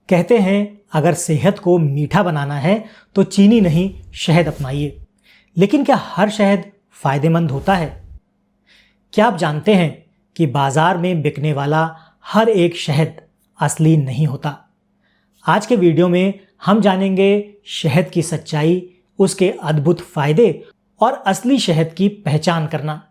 कहते हैं अगर सेहत को मीठा बनाना है तो चीनी नहीं शहद अपनाइए। लेकिन क्या हर शहद फायदेमंद होता है? क्या आप जानते हैं कि बाजार में बिकने वाला हर एक शहद असली नहीं होता? आज के वीडियो में हम जानेंगे शहद की सच्चाई, उसके अद्भुत फायदे और असली शहद की पहचान करना।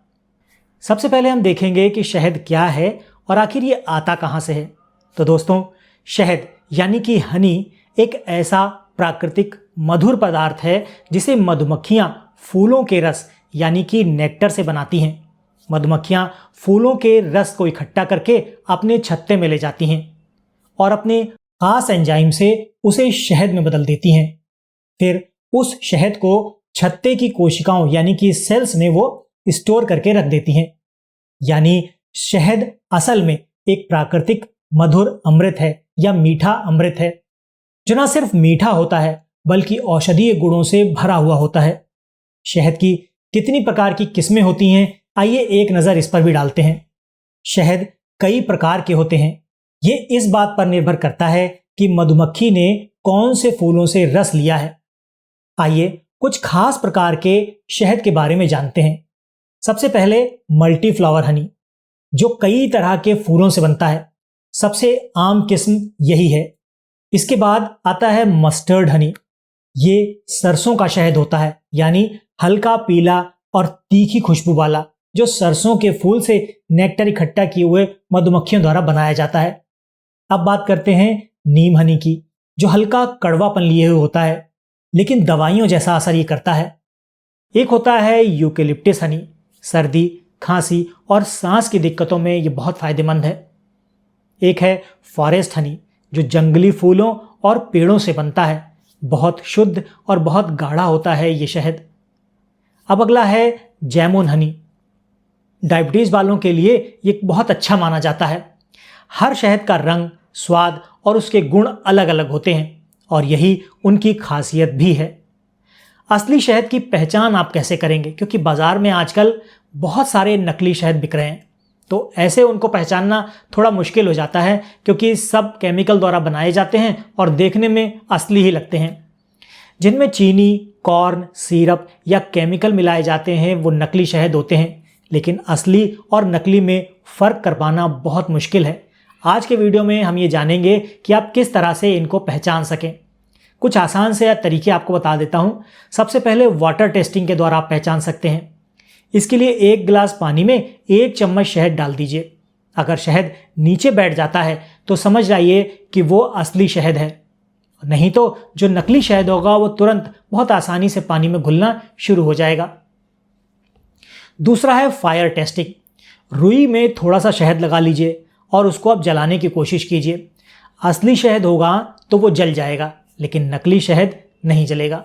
सबसे पहले हम देखेंगे कि शहद क्या है और आखिर ये आता कहाँ से है। तो दोस्तों, शहद यानी कि हनी एक ऐसा प्राकृतिक मधुर पदार्थ है जिसे मधुमक्खियाँ फूलों के रस यानी कि नेक्टर से बनाती हैं। मधुमक्खियाँ फूलों के रस को इकट्ठा करके अपने छत्ते में ले जाती हैं और अपने खास एंजाइम से उसे शहद में बदल देती हैं। फिर उस शहद को छत्ते की कोशिकाओं यानी कि सेल्स में वो स्टोर करके रख देती हैं। यानी शहद असल में एक प्राकृतिक मधुर अमृत है या मीठा अमृत है, जो ना सिर्फ मीठा होता है बल्कि औषधीय गुणों से भरा हुआ होता है। शहद की कितनी प्रकार की किस्में होती हैं, आइए एक नज़र इस पर भी डालते हैं। शहद कई प्रकार के होते हैं। ये इस बात पर निर्भर करता है कि मधुमक्खी ने कौन से फूलों से रस लिया है। आइए कुछ खास प्रकार के शहद के बारे में जानते हैं। सबसे पहले मल्टी फ्लावर हनी, जो कई तरह के फूलों से बनता है। सबसे आम किस्म यही है। इसके बाद आता है मस्टर्ड हनी। ये सरसों का शहद होता है, यानी हल्का पीला और तीखी खुशबू वाला, जो सरसों के फूल से नेक्टर इकट्ठा किए हुए मधुमक्खियों द्वारा बनाया जाता है। अब बात करते हैं नीम हनी की, जो हल्का कड़वापन लिए हुए होता है लेकिन दवाइयों जैसा असर ये करता है। एक होता है यूकेलिप्टस हनी। सर्दी, खांसी और सांस की दिक्कतों में ये बहुत फायदेमंद है। एक है फॉरेस्ट हनी, जो जंगली फूलों और पेड़ों से बनता है। बहुत शुद्ध और बहुत गाढ़ा होता है ये शहद। अब अगला है जैमोन हनी। डायबिटीज वालों के लिए ये बहुत अच्छा माना जाता है। हर शहद का रंग, स्वाद और उसके गुण अलग अलग होते हैं और यही उनकी खासियत भी है। असली शहद की पहचान आप कैसे करेंगे? क्योंकि बाजार में आजकल बहुत सारे नकली शहद बिक रहे हैं, तो ऐसे उनको पहचानना थोड़ा मुश्किल हो जाता है, क्योंकि सब केमिकल द्वारा बनाए जाते हैं और देखने में असली ही लगते हैं। जिनमें चीनी, कॉर्न, सिरप या केमिकल मिलाए जाते हैं वो नकली शहद होते हैं, लेकिन असली और नकली में फ़र्क कर पाना बहुत मुश्किल है। आज के वीडियो में हम ये जानेंगे कि आप किस तरह से इनको पहचान सकें। कुछ आसान से तरीके आपको बता देता हूँ। सबसे पहले वाटर टेस्टिंग के द्वारा आप पहचान सकते हैं। इसके लिए 1 गिलास पानी में 1 चम्मच शहद डाल दीजिए। अगर शहद नीचे बैठ जाता है तो समझ जाइए कि वो असली शहद है, नहीं तो जो नकली शहद होगा वो तुरंत बहुत आसानी से पानी में घुलना शुरू हो जाएगा। दूसरा है फायर टेस्टिंग। रुई में थोड़ा सा शहद लगा लीजिए और उसको आप जलाने की कोशिश कीजिए। असली शहद होगा तो वो जल जाएगा, लेकिन नकली शहद नहीं जलेगा।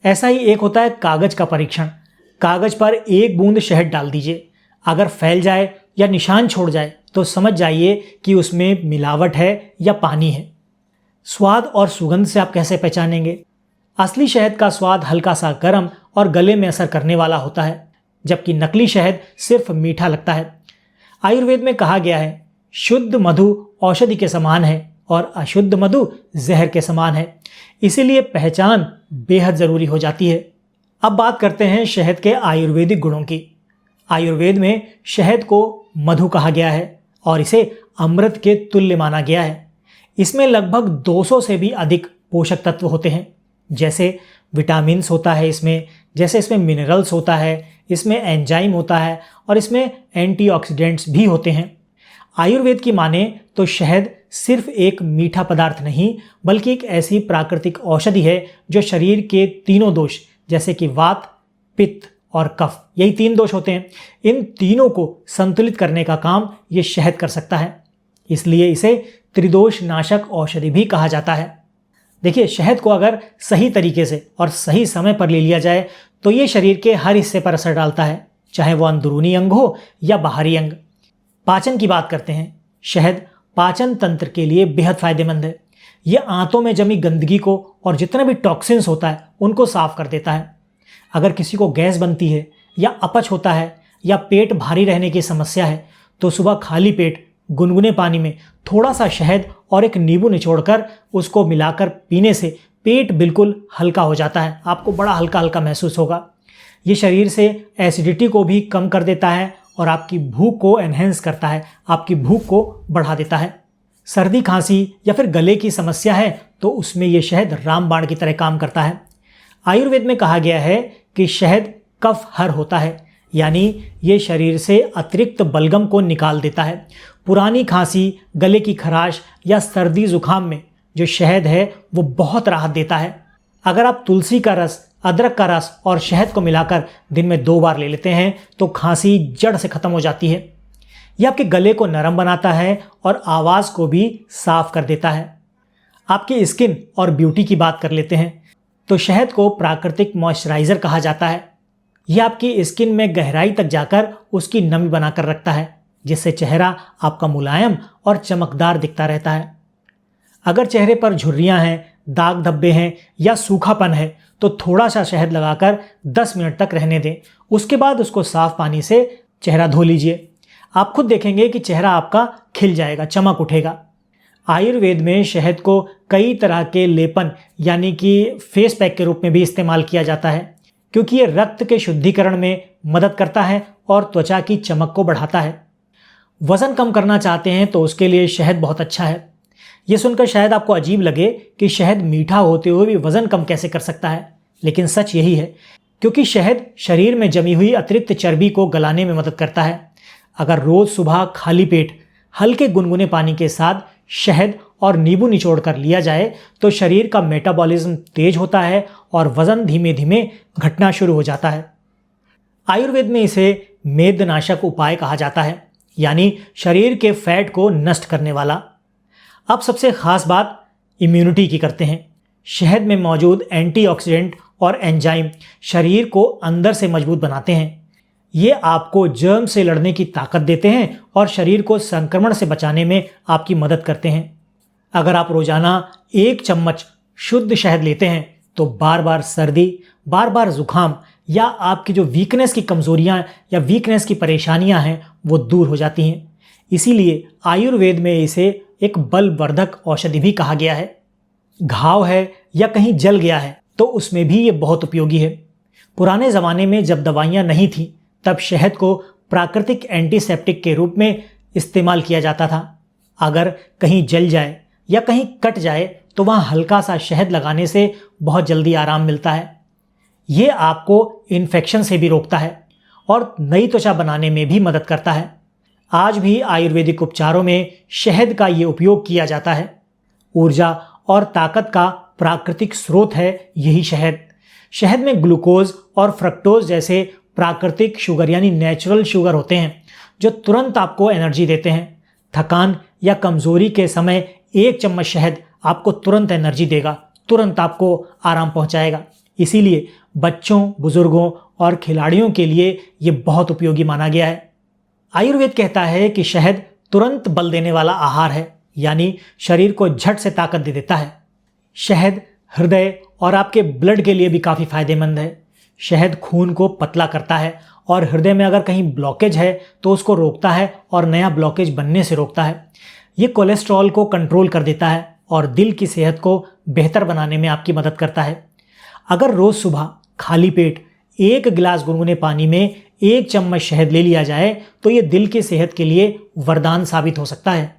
ऐसा ही एक होता है कागज का परीक्षण। कागज पर 1 बूंद शहद डाल दीजिए। अगर फैल जाए या निशान छोड़ जाए तो समझ जाइए कि उसमें मिलावट है या पानी है। स्वाद और सुगंध से आप कैसे पहचानेंगे? असली शहद का स्वाद हल्का सा गर्म और गले में असर करने वाला होता है, जबकि नकली शहद सिर्फ मीठा लगता है। आयुर्वेद में कहा गया है, शुद्ध मधु औषधि के समान है और अशुद्ध मधु जहर के समान है। इसीलिए पहचान बेहद ज़रूरी हो जाती है। अब बात करते हैं शहद के आयुर्वेदिक गुणों की। आयुर्वेद में शहद को मधु कहा गया है और इसे अमृत के तुल्य माना गया है। इसमें लगभग 200 से भी अधिक पोषक तत्व होते हैं, जैसे विटामिन्स होता है इसमें, जैसे इसमें मिनरल्स होता है, इसमें एंजाइम होता है और इसमें एंटीऑक्सीडेंट्स भी होते हैं। आयुर्वेद की माने तो शहद सिर्फ एक मीठा पदार्थ नहीं, बल्कि एक ऐसी प्राकृतिक औषधि है जो शरीर के तीनों दोष, जैसे कि वात, पित्त और कफ, यही 3 दोष होते हैं, इन तीनों को संतुलित करने का काम ये शहद कर सकता है। इसलिए इसे त्रिदोष नाशक औषधि भी कहा जाता है। देखिए, शहद को अगर सही तरीके से और सही समय पर ले लिया जाए तो ये शरीर के हर हिस्से पर असर डालता है, चाहे वो अंदरूनी अंग हो या बाहरी अंग। पाचन की बात करते हैं। शहद पाचन तंत्र के लिए बेहद फायदेमंद है। ये आंतों में जमी गंदगी को और जितना भी टॉक्सिन्स होता है उनको साफ कर देता है। अगर किसी को गैस बनती है या अपच होता है या पेट भारी रहने की समस्या है तो सुबह खाली पेट गुनगुने पानी में थोड़ा सा शहद और एक नींबू निचोड़कर उसको मिलाकर पीने से पेट बिल्कुल हल्का हो जाता है। आपको बड़ा हल्का हल्का महसूस होगा। ये शरीर से एसिडिटी को भी कम कर देता है और आपकी भूख को एनहेंस करता है, आपकी भूख को बढ़ा देता है। सर्दी खांसी या फिर गले की समस्या है तो उसमें यह शहद रामबाण की तरह काम करता है। आयुर्वेद में कहा गया है कि शहद कफ हर होता है, यानी ये शरीर से अतिरिक्त बलगम को निकाल देता है। पुरानी खांसी, गले की खराश या सर्दी जुकाम में जो शहद है वो बहुत राहत देता है। अगर आप तुलसी का रस, अदरक का रस और शहद को मिलाकर दिन में 2 बार ले लेते हैं तो खांसी जड़ से खत्म हो जाती है। यह आपके गले को नरम बनाता है और आवाज़ को भी साफ कर देता है। आपकी स्किन और ब्यूटी की बात कर लेते हैं तो शहद को प्राकृतिक मॉइस्चराइज़र कहा जाता है। यह आपकी स्किन में गहराई तक जाकर उसकी नमी बनाकर रखता है, जिससे चेहरा आपका मुलायम और चमकदार दिखता रहता है। अगर चेहरे पर झुर्रियां हैं, दाग धब्बे हैं या सूखापन है तो थोड़ा सा शहद लगाकर 10 मिनट तक रहने दें। उसके बाद उसको साफ पानी से चेहरा धो लीजिए। आप खुद देखेंगे कि चेहरा आपका खिल जाएगा, चमक उठेगा। आयुर्वेद में शहद को कई तरह के लेपन यानी कि फेस पैक के रूप में भी इस्तेमाल किया जाता है, क्योंकि ये रक्त के शुद्धिकरण में मदद करता है और त्वचा की चमक को बढ़ाता है। वज़न कम करना चाहते हैं तो उसके लिए शहद बहुत अच्छा है। ये सुनकर शायद आपको अजीब लगे कि शहद मीठा होते हुए भी वज़न कम कैसे कर सकता है, लेकिन सच यही है, क्योंकि शहद शरीर में जमी हुई अतिरिक्त चर्बी को गलाने में मदद करता है। अगर रोज़ सुबह खाली पेट हल्के गुनगुने पानी के साथ शहद और नींबू निचोड़ कर लिया जाए तो शरीर का मेटाबॉलिज्म तेज होता है और वज़न धीमे धीमे घटना शुरू हो जाता है। आयुर्वेद में इसे मेदनाशक उपाय कहा जाता है, यानी शरीर के फैट को नष्ट करने वाला। अब सबसे खास बात इम्यूनिटी की करते हैं। शहद में मौजूद एंटीऑक्सीडेंट और एंजाइम शरीर को अंदर से मजबूत बनाते हैं। ये आपको जर्म से लड़ने की ताकत देते हैं और शरीर को संक्रमण से बचाने में आपकी मदद करते हैं। अगर आप रोजाना 1 चम्मच शुद्ध शहद लेते हैं तो बार बार सर्दी, बार बार जुकाम या आपकी जो वीकनेस की कमजोरियां या वीकनेस की परेशानियां हैं वो दूर हो जाती हैं। इसीलिए आयुर्वेद में इसे एक बलवर्धक औषधि भी कहा गया है। घाव है या कहीं जल गया है तो उसमें भी ये बहुत उपयोगी है। पुराने ज़माने में जब दवाइयाँ नहीं थीं तब शहद को प्राकृतिक एंटीसेप्टिक के रूप में इस्तेमाल किया जाता था। अगर कहीं जल जाए या कहीं कट जाए तो वहाँ हल्का सा शहद लगाने से बहुत जल्दी आराम मिलता है। ये आपको इन्फेक्शन से भी रोकता है और नई त्वचा बनाने में भी मदद करता है। आज भी आयुर्वेदिक उपचारों में शहद का ये उपयोग किया जाता है। ऊर्जा और ताकत का प्राकृतिक स्रोत है यही शहद। शहद में ग्लूकोज और फ्रक्टोज जैसे प्राकृतिक शुगर यानी नेचुरल शुगर होते हैं जो तुरंत आपको एनर्जी देते हैं। थकान या कमजोरी के समय 1 चम्मच शहद आपको तुरंत एनर्जी देगा, तुरंत आपको आराम पहुंचाएगा। इसीलिए बच्चों, बुजुर्गों और खिलाड़ियों के लिए ये बहुत उपयोगी माना गया है। आयुर्वेद कहता है कि शहद तुरंत बल देने वाला आहार है, यानी शरीर को झट से ताकत दे देता है। शहद हृदय और आपके ब्लड के लिए भी काफ़ी फायदेमंद है। शहद खून को पतला करता है और हृदय में अगर कहीं ब्लॉकेज है तो उसको रोकता है और नया ब्लॉकेज बनने से रोकता है। ये कोलेस्ट्रॉल को कंट्रोल कर देता है और दिल की सेहत को बेहतर बनाने में आपकी मदद करता है। अगर रोज़ सुबह खाली पेट 1 गिलास गुनगुने पानी में 1 चम्मच शहद ले लिया जाए तो ये दिल की सेहत के लिए वरदान साबित हो सकता है।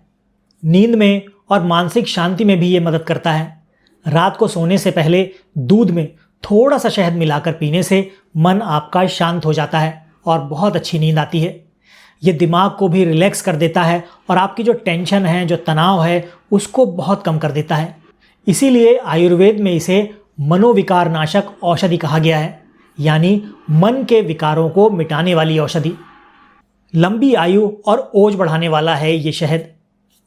नींद में और मानसिक शांति में भी ये मदद करता है। रात को सोने से पहले दूध में थोड़ा सा शहद मिलाकर पीने से मन आपका शांत हो जाता है और बहुत अच्छी नींद आती है। ये दिमाग को भी रिलैक्स कर देता है और आपकी जो टेंशन है, जो तनाव है, उसको बहुत कम कर देता है। इसीलिए आयुर्वेद में इसे मनोविकार नाशक औषधि कहा गया है, यानी मन के विकारों को मिटाने वाली औषधि। लंबी आयु और ओज बढ़ाने वाला है ये शहद।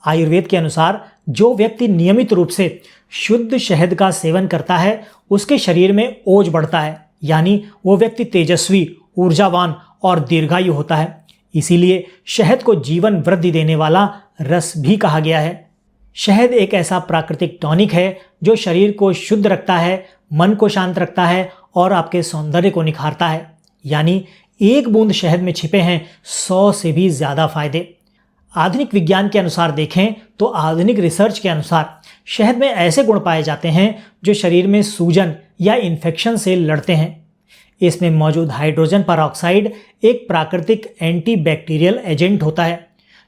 आयुर्वेद के अनुसार जो व्यक्ति नियमित रूप से शुद्ध शहद का सेवन करता है उसके शरीर में ओज बढ़ता है, यानी वो व्यक्ति तेजस्वी, ऊर्जावान और दीर्घायु होता है। इसीलिए शहद को जीवन वृद्धि देने वाला रस भी कहा गया है। शहद एक ऐसा प्राकृतिक टॉनिक है जो शरीर को शुद्ध रखता है, मन को शांत रखता है और आपके सौंदर्य को निखारता है। यानी 1 बूंद शहद में छिपे हैं 100 से भी ज़्यादा फायदे। आधुनिक विज्ञान के अनुसार देखें तो आधुनिक रिसर्च के अनुसार शहद में ऐसे गुण पाए जाते हैं जो शरीर में सूजन या इन्फेक्शन से लड़ते हैं। इसमें मौजूद हाइड्रोजन परऑक्साइड एक प्राकृतिक एंटीबैक्टीरियल एजेंट होता है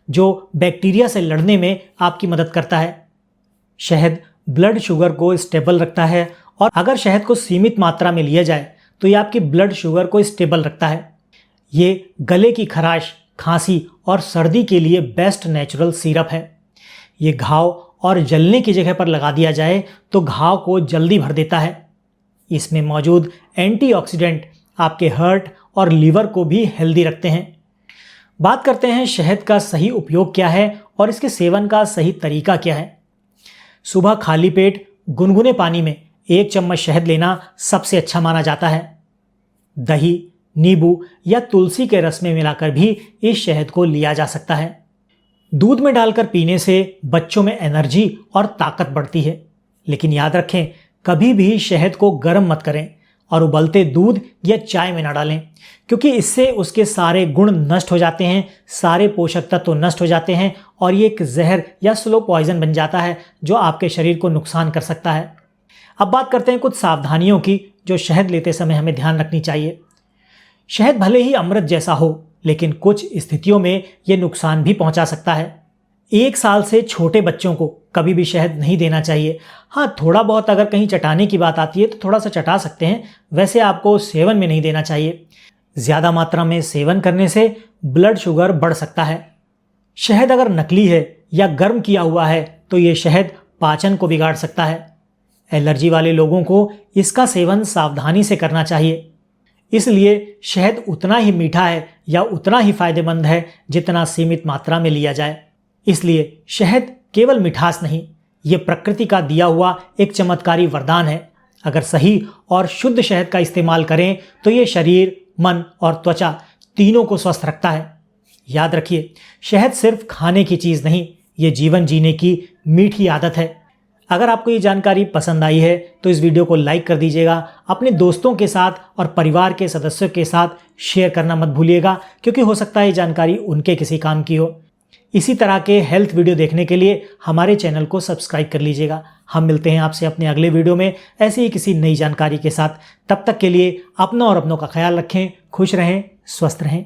जो बैक्टीरिया से लड़ने में आपकी मदद करता है। शहद ब्लड शुगर को स्टेबल रखता है और अगर शहद को सीमित मात्रा में लिया जाए तो ये आपकी ब्लड शुगर को स्टेबल रखता है। ये गले की खराश, खांसी और सर्दी के लिए बेस्ट नेचुरल सिरप है। ये घाव और जलने की जगह पर लगा दिया जाए तो घाव को जल्दी भर देता है। इसमें मौजूद एंटीऑक्सीडेंट आपके हार्ट और लीवर को भी हेल्दी रखते हैं। बात करते हैं शहद का सही उपयोग क्या है और इसके सेवन का सही तरीका क्या है। सुबह खाली पेट गुनगुने पानी में 1 चम्मच शहद लेना सबसे अच्छा माना जाता है। दही, नींबू या तुलसी के रस में मिलाकर भी इस शहद को लिया जा सकता है। दूध में डालकर पीने से बच्चों में एनर्जी और ताकत बढ़ती है, लेकिन याद रखें कभी भी शहद को गर्म मत करें और उबलते दूध या चाय में ना डालें, क्योंकि इससे उसके सारे गुण नष्ट हो जाते हैं, सारे पोषक तत्व नष्ट हो जाते हैं और ये एक जहर या स्लो पॉइजन बन जाता है जो आपके शरीर को नुकसान कर सकता है। अब बात करते हैं कुछ सावधानियों की जो शहद लेते समय हमें ध्यान रखनी चाहिए। शहद भले ही अमृत जैसा हो, लेकिन कुछ स्थितियों में ये नुकसान भी पहुंचा सकता है। 1 साल से छोटे बच्चों को कभी भी शहद नहीं देना चाहिए। हाँ, थोड़ा बहुत अगर कहीं चटाने की बात आती है तो थोड़ा सा चटा सकते हैं, वैसे आपको सेवन में नहीं देना चाहिए। ज़्यादा मात्रा में सेवन करने से ब्लड शुगर बढ़ सकता है। शहद अगर नकली है या गर्म किया हुआ है तो ये शहद पाचन को बिगाड़ सकता है। एलर्जी वाले लोगों को इसका सेवन सावधानी से करना चाहिए। इसलिए शहद उतना ही मीठा है या उतना ही फायदेमंद है जितना सीमित मात्रा में लिया जाए। इसलिए शहद केवल मिठास नहीं, ये प्रकृति का दिया हुआ एक चमत्कारी वरदान है। अगर सही और शुद्ध शहद का इस्तेमाल करें तो ये शरीर, मन और त्वचा तीनों को स्वस्थ रखता है। याद रखिए, शहद सिर्फ खाने की चीज़ नहीं, ये जीवन जीने की मीठी आदत है। अगर आपको ये जानकारी पसंद आई है तो इस वीडियो को लाइक कर दीजिएगा। अपने दोस्तों के साथ और परिवार के सदस्यों के साथ शेयर करना मत भूलिएगा, क्योंकि हो सकता है ये जानकारी उनके किसी काम की हो। इसी तरह के हेल्थ वीडियो देखने के लिए हमारे चैनल को सब्सक्राइब कर लीजिएगा। हम मिलते हैं आपसे अपने अगले वीडियो में ऐसी ही किसी नई जानकारी के साथ। तब तक के लिए अपना और अपनों का ख्याल रखें, खुश रहें, स्वस्थ रहें।